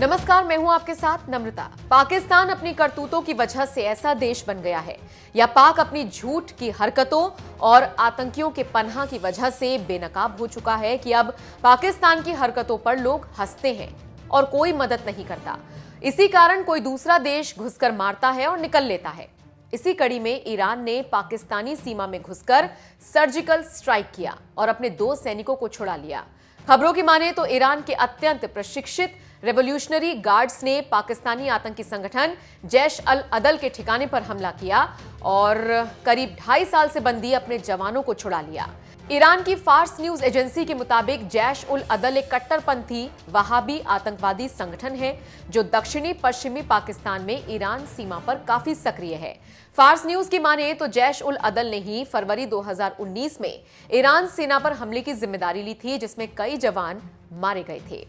नमस्कार, मैं हूं आपके साथ नम्रता। पाकिस्तान अपनी करतूतों की वजह से ऐसा देश बन गया है, या पाक अपनी झूठ की हरकतों और आतंकियों के पनाह की वजह से बेनकाब हो चुका है कि अब पाकिस्तान की हरकतों पर लोग हंसते हैं और कोई मदद नहीं करता। इसी कारण कोई दूसरा देश घुसकर मारता है और निकल लेता है। इसी कड़ी में ईरान ने पाकिस्तानी सीमा में घुसकर सर्जिकल स्ट्राइक किया और अपने 2 सैनिकों को छुड़ा लिया। खबरों की माने तो ईरान के अत्यंत प्रशिक्षित रेवोल्यूशनरी गार्ड्स ने पाकिस्तानी आतंकी संगठन जैश अल अदल के ठिकाने पर हमला किया और करीब 2.5 साल से बंदी अपने जवानों को छुड़ा लिया। ईरान की फार्स न्यूज एजेंसी के मुताबिक जैश उल अदल एक कट्टरपंथी वहाबी आतंकवादी संगठन है जो दक्षिणी पश्चिमी पाकिस्तान में ईरान सीमा पर काफी सक्रिय है। फार्स न्यूज की माने तो जैश उल अदल ने ही फरवरी 2019 में ईरान सेना पर हमले की जिम्मेदारी ली थी, जिसमें कई जवान मारे गए थे।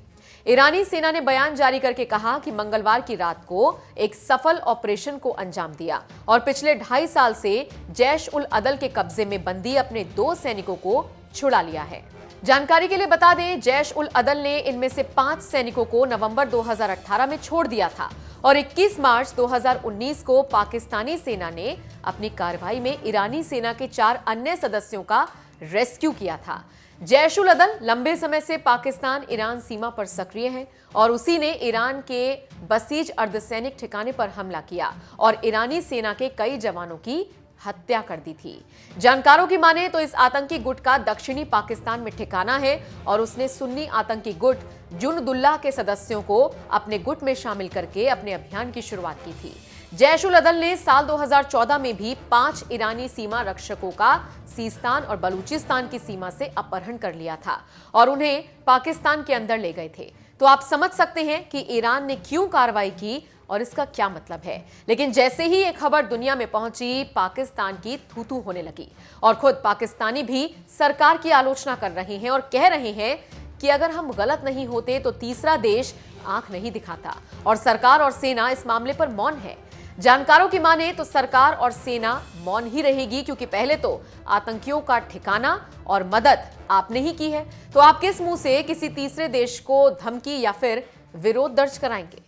ईरानी सेना ने बयान जारी करके कहा कि मंगलवार की रात को एक सफल ऑपरेशन को अंजाम दिया और पिछले 2.5 साल से जैश उल अदल के कब्जे में बंदी अपने 2 सैनिकों को छुड़ा लिया है। जानकारी के लिए बता दें, जैश उल अदल ने इनमें से 5 सैनिकों को नवंबर 2018 में छोड़ दिया था और 21 मार्च 2019 को पाकिस्तानी सेना ने अपनी कार्रवाई में ईरानी सेना के 4 अन्य सदस्यों का रेस्क्यू किया था। जैश उल अदल लंबे समय से पाकिस्तान ईरान सीमा पर सक्रिय है और उसी ने ईरान के बसीज अर्धसैनिक ठिकाने पर हमला किया और ईरानी सेना के कई जवानों की हत्या कर दी थी। जानकारों की माने तो इस आतंकी गुट का दक्षिणी पाकिस्तान में ठिकाना है और उसने सुन्नी आतंकी गुट जुनदुल्लाह के सदस्यों को अपने गुट में शामिल करके अपने अभियान की शुरुआत की थी। जैश उल अदल ने साल 2014 में भी 5 ईरानी सीमा रक्षकों का सीस्तान और बलूचिस्तान की सीमा से अपहरण कर लिया था और उन्हें पाकिस्तान के अंदर ले गए थे। तो आप समझ सकते हैं कि ईरान ने क्यों कार्रवाई की और इसका क्या मतलब है। लेकिन जैसे ही ये खबर दुनिया में पहुंची, पाकिस्तान की थू-थू होने लगी और खुद पाकिस्तानी भी सरकार की आलोचना कर रहे हैं और कह रहे हैं कि अगर हम गलत नहीं होते तो तीसरा देश आंख नहीं दिखाता और सरकार और सेना इस मामले पर मौन है। जानकारों की माने तो सरकार और सेना मौन ही रहेगी, क्योंकि पहले तो आतंकियों का ठिकाना और मदद आपने ही की है, तो आप किस मुंह से किसी तीसरे देश को धमकी या फिर विरोध दर्ज कराएंगे।